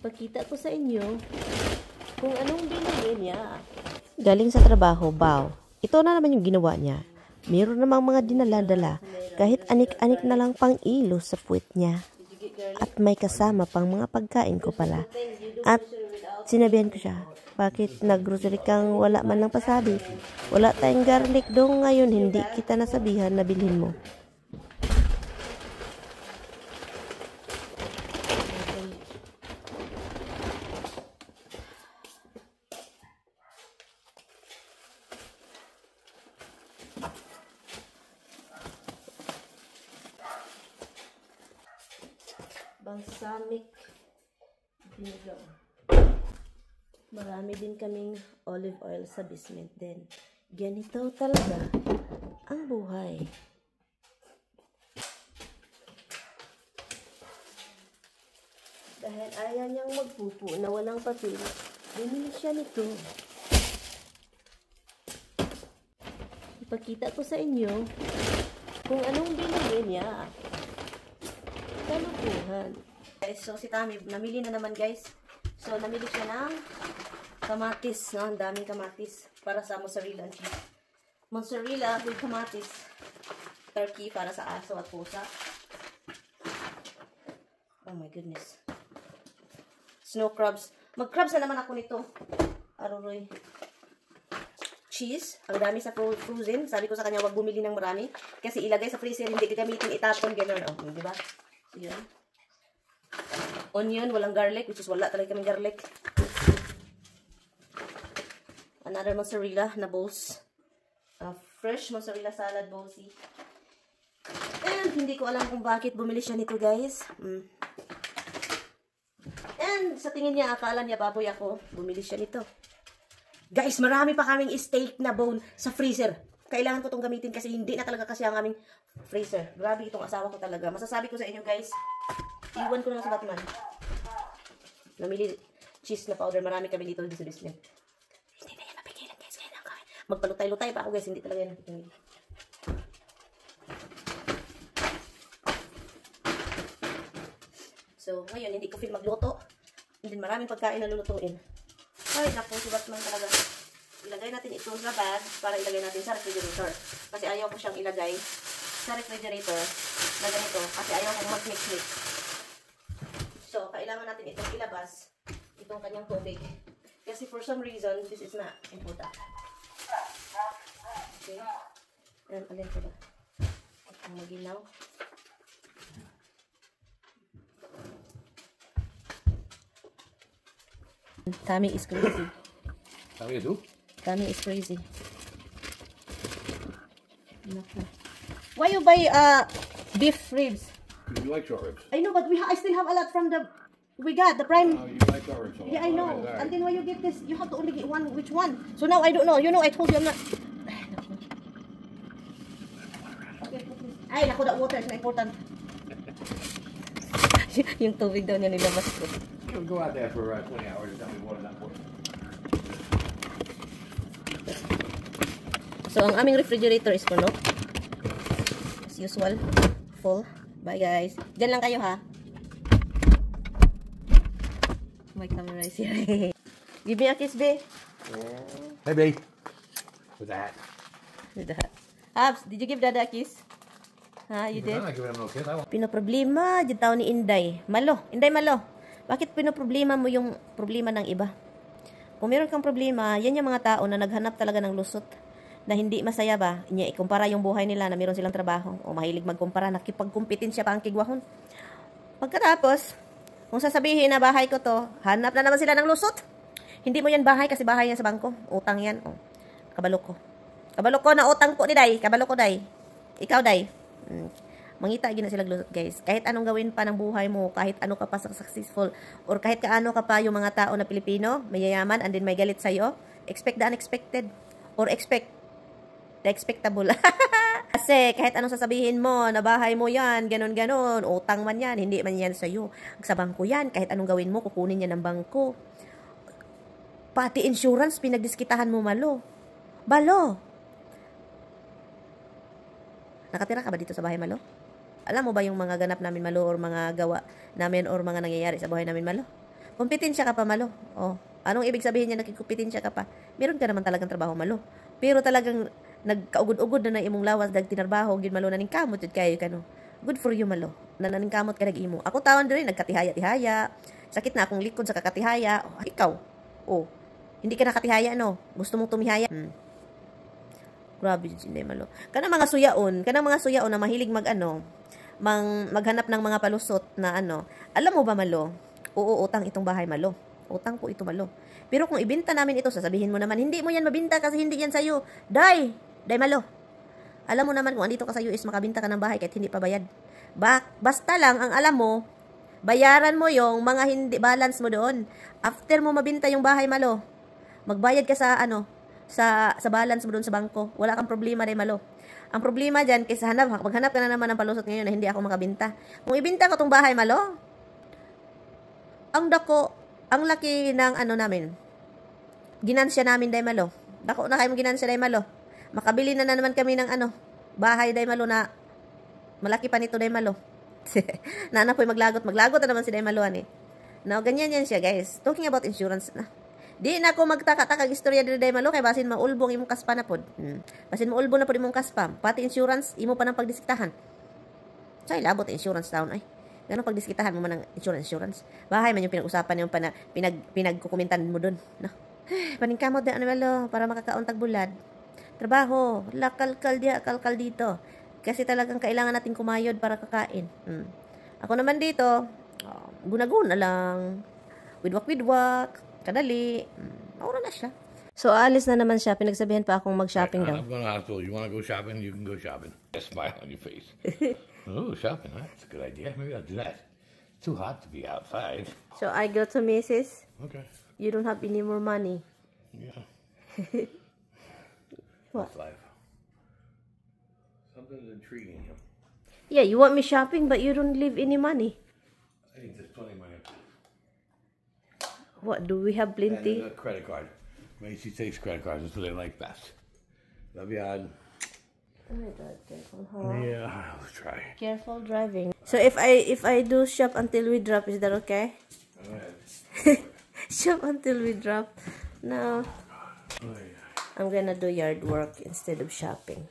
Ipakita ko sa inyo kung anong binili niya. Galing sa trabaho, bow. Ito na naman yung ginawa niya. Meron namang mga dinala-dala, kahit anik-anik na lang pang ilo sa puwet niya. At may kasama pang mga pagkain ko pala. At sinabihan ko siya, bakit nag-grocery kang wala man lang pasabi? Wala tayong garlic dong ngayon, hindi kita nasabihan na bilhin mo. Balsamic vinegar. Marami din kaming olive oil sa basement din. Ganito talaga ang buhay. Dahil ayaw niyang magpupo na walang papel, bumili siya nito. Ipakita ko sa inyo kung anong binili niya. Kalukuhan. Guys, so si Tami, namili na naman guys. So, namili siya ng kamatis, no? Ang daming kamatis para sa mozzarella and cheese. Mozzarella with kamatis. Turkey para sa aso at pusa. Oh my goodness. Snow crabs. Mag-crabs na naman ako nito. Aroy. Cheese. Ang dami sa frozen. Sabi ko sa kanya, wag bumili ng marami. Kasi ilagay sa freezer, hindi gagamitin, itapon, gano'n. Oh, diba? Yan. Onion, walang garlic, which is wala talaga kaming garlic. Another mozzarella na bowls. Fresh mozzarella salad bowlsy. And hindi ko alam kung bakit bumili siya nito, guys. And sa tingin niya, akala niya baboy ako, bumili siya nito. Guys, marami pa kaming steak na bone sa freezer. Kailangan ko itong gamitin kasi hindi na talaga kasi ang aming freezer. Grabe itong asawa ko talaga. Masasabi ko sa inyo guys, iwan ko na sa Batman. Namili cheese na powder. Marami kami dito sa basement. Hindi na yan mapigilan guys. Kaya lang kami. Magpalutay-lutay pa ako guys. Hindi talaga yan napigilan. So, ngayon hindi ko feel magluto. Hindi maraming pagkain na lulutuin. Ay, naku, si Batman talaga. Ilagay natin ito sa bag para ilagay natin sa refrigerator. Kasi ayaw ko siyang ilagay sa refrigerator na ganito. Kasi ayaw kong mag-mix-mix. So, kailangan natin itong ilabas. Itong kanyang tubig. Kasi for some reason, this is not important. Okay. Ayan, alin ko ba? Itong maginaw. Tami is crazy. Tami is who? Tami is crazy. Why you buy beef ribs? You like short ribs. I know, but I still have a lot from we got the prime. Oh, you like short ribs. Yeah, I know. And then when you get this, you have to only get one. Which one? So now I don't know. You know, I told you I'm not. Ay, naku, that water is not important. Yung tubig daw niya nilabas ko. You'll go out there for 20 hours and tell me what is not important. So, ang aming refrigerator is puno. As usual, full. Bye, guys. Diyan lang kayo, ha? My camera is here. Give me a kiss, babe. Hey, babe. With that. With that. Abs, did you give Dada a kiss? Ha, you did? I'm not giving him no kiss. I won't. Pinoproblema, dyan tao ni Inday. Malo. Inday, malo. Bakit pinoproblema mo yung problema ng iba? Kung meron kang problema, yan yung mga tao na naghanap talaga ng lusot. Na hindi masaya ba? Inya ikumpara yung buhay nila na meron silang trabaho. O mahilig magkumpara, nakipagkumpetensya pa ang kigwahon. Pagkatapos, kung sasabihin na bahay ko to, hanap na naman sila ng lusot. Hindi mo yan bahay kasi bahay yan sa bangko. Utang yan. O, kabalo ko. Kabalo ko na utang ko ni Day. Kabalo ko, Day. Ikaw, Day. Mangita gina sila lusot, guys. Kahit anong gawin pa ng buhay mo, kahit ano ka pa successful, or kahit kaano ka pa yung mga tao na Pilipino, mayayaman, and then may galit sa'yo, expect the unexpected. Or expect the expectable. Kasi kahit anong sasabihin mo, na bahay mo yan, ganon-ganon, utang man yan, hindi man yan sa'yo. Sa bangko yan, kahit anong gawin mo, kukunin yan ng bangko. Pati insurance, pinagdiskitahan mo malo. Balo! Nakatira ka ba dito sa bahay malo? Alam mo ba yung mga ganap namin malo or mga gawa namin or mga nangyayari sa buhay namin malo? Kompetensya ka pa, Malo. Oh, anong ibig sabihin niya nagkumpetensya ka pa? Meron ka naman talagang trabaho, Malo. Pero talagang nagkaugod-ugod na imong lawas dag tinarbaho gid, Malo, naning kamot jud kayo kano. Good for you, Malo. Naning kamot ka imo. Ako tawan diri nagkatihaya-tihaya. Sakit na akong likod sa kakatihaya. Oh, ikaw. Oh, hindi ka nakatihaya, no? Gusto mong tumihaya? Grabe jud Inday, Malo. Kanang mga suyaon na mahilig maghanap ng mga palusot na ano. Alam mo ba, Malo? Oo, utang itong bahay, Malo. Utang po ito, Malo. Pero kung ibenta namin ito, sasabihin mo naman, hindi mo yan mabinta kasi hindi yan sa'yo. Day, Malo. Alam mo naman kung andito ka sa US, makabinta ka ng bahay kahit hindi pa bayad. Basta lang, ang alam mo, bayaran mo yung mga hindi balance mo doon. After mo mabinta yung bahay, Malo, magbayad ka sa sa balance mo doon sa bangko. Wala kang problema, Day, Malo. Ang problema dyan, kaysa maghanap ka na naman ng palusot ngayon na hindi ako makabinta. Kung ibinta ko tong bahay, Malo, ang laki ng namin. Ginansya namin, Day, Malo. Dako na kayo ginansya, Day, Malo. Makabili na naman kami ng bahay, Day, Malo, na malaki pa nito, Day, Malo. Nana po'y maglagot na naman si Day, Malo, Now, ganyan yan siya, guys. Talking about insurance na. Di na ako magtaka-takag istorya dito, Day, Malo, kay basin maulbong imong kaspa na pod. Basin maulbong na pod imong kaspa. Pati insurance, imo pa ng pagdiskitahan. So, ilabot insurance taon ay. Ganun pagdiskitahan mo man ng insurance. Bahay man yung pinag-usapan yung pinagkukumintan mo dun. No? Paningkamot na Malo, para makakauntag bulad. Trabaho, kalkal dito. Kasi talagang kailangan natin kumayod para kakain. Ako naman dito, guna-guna lang. Widwak, kadali. Maura na siya. So, aalis na naman siya. Pinagsabihan pa akong mag-shopping daw. I'm going to hospital. You want to go shopping? You can go shopping. A smile on your face. Oh, shopping. That's a good idea. Maybe I'll do that. It's too hot to be outside. So, I go to Mrs. Okay. You don't have any more money. Yeah. What? That's life. Something's intriguing you. Yeah, you want me shopping, but you don't leave any money. I think there's plenty of money. What, do we have plenty? And a credit card. Macy takes credit cards. That's what they like best. Love you, Ad. Oh my God, careful, huh? Yeah, I'll try. Careful driving. So if I do shop until we drop, is that okay? Go ahead. Shop until we drop. No. Oh, yeah. I'm gonna do yard work instead of shopping.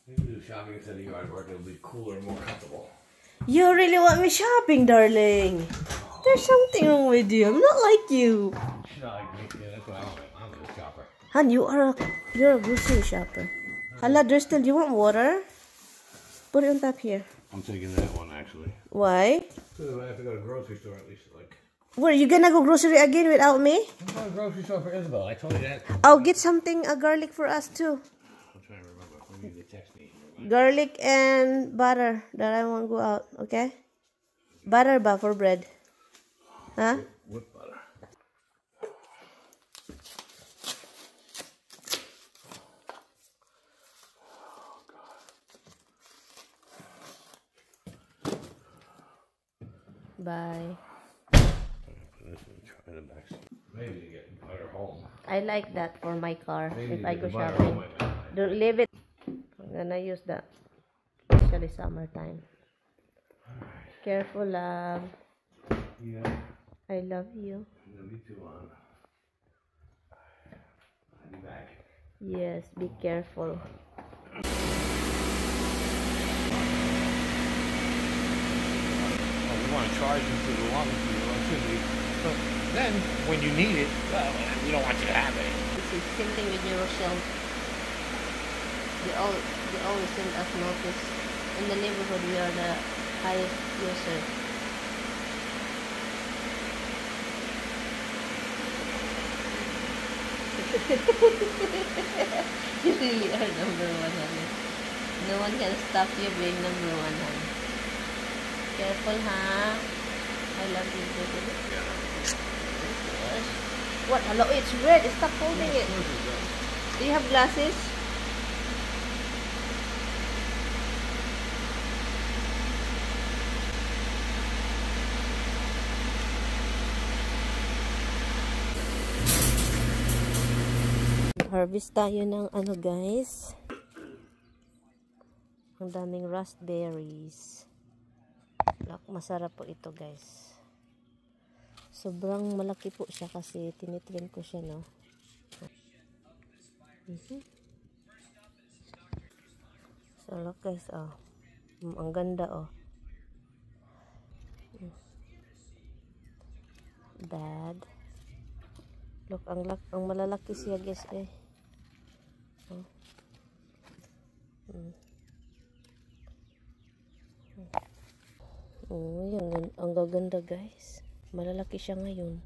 Maybe do shopping instead of yard work. It'll be cooler and more comfortable. You really want me shopping, darling? There's something wrong with you. I'm not like you. She's not like me. Yeah, that's what I'm a shopper. Han, you're a grocery shopper. Hala, there's still. You want water? Put it on top here. I'm taking that one actually. Why? Because I have to go to the grocery store at least. Where you gonna go grocery again without me? I'm going to the grocery store for Isabel. I told you that. I'll get something garlic for us too. I'm trying to remember. Maybe they text me. Garlic and butter that I want to go out. Okay? Butter ba for bread? Huh? With butter. Oh God. Bye. Maybe to get butter home. I like that for my car. Maybe If I go to get butter shopping. home. Don't leave it. I'm gonna use that. Especially summertime. Careful, love. Yeah. I love you. Me too, I'll be back. Yes, be careful. We want to charge them for the electricity, but then when you need it, well, we don't want you to have it. It's the same thing with Rochelle. They always send us notice. In the neighborhood, we are the highest user. You really are number one, honey. No one can stop you being number one, honey. Careful, ha? I love you, baby. What? Hello, it's red. Stop holding it. Do you have glasses? Harvest tayo ng guys. Ang daming raspberries. Masarap po ito, guys. Sobrang malaki po siya kasi tinitrim ko siya, no? So, look guys, oh. Ang ganda, oh. Dad. Look, ang malalaki siya, guys, eh. Oh. Oh, yan. Ang gaganda, guys. Malalaki siya ngayon.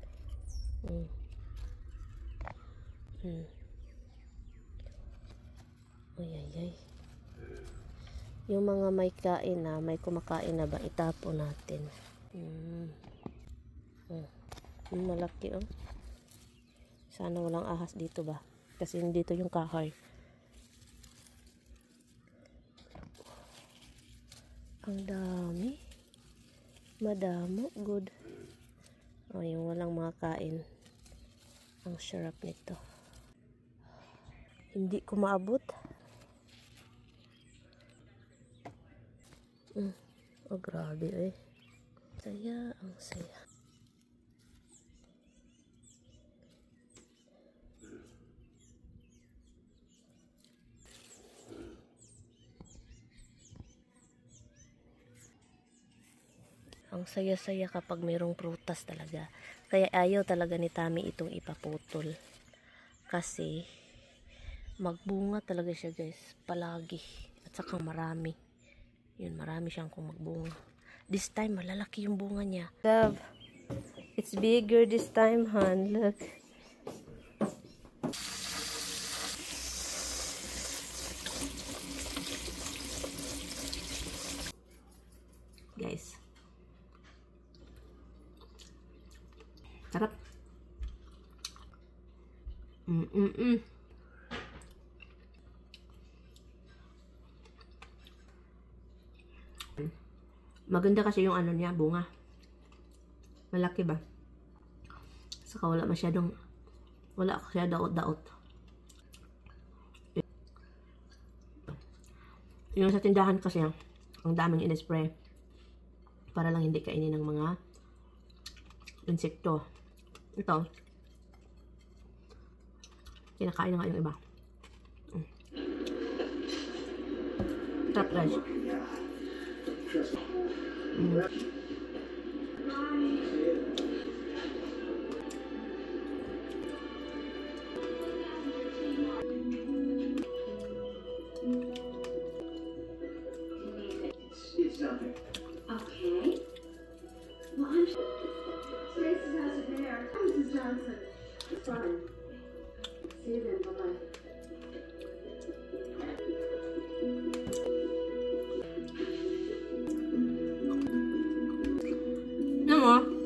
Ay. Yung mga may kain na, may kumakain na ba, itapon natin. Malaki, oh. Sana walang ahas dito ba? Kasi dito yung kahoy. Ang dami. Madamo. Good. Oh, yung walang mga kain. Ang sarap nito. Hindi ko maabot. Oh, grabe eh. Saya, ang saya. Ang saya-saya kapag mayroong prutas talaga. Kaya ayaw talaga ni Tami itong ipaputol. Kasi magbunga talaga siya, guys. Palagi. At saka marami. Yun, marami siyang kung magbunga. This time, malalaki yung bunga niya. Love, it's bigger this time, hon. Look. Guys. Sarap. Maganda kasi yung ano niya, bunga. Malaki ba? Saka wala masyadong daot-daot. Yung sa tindahan kasi, ang daming in-spray para lang hindi kainin ng mga insekto. Ito, kinakain na nga yung iba. Sarap, guys. Okay. Well, I'm Stacy has it there. Mrs. Johnson. It's fine. See you then. Bye-bye. Ano mo?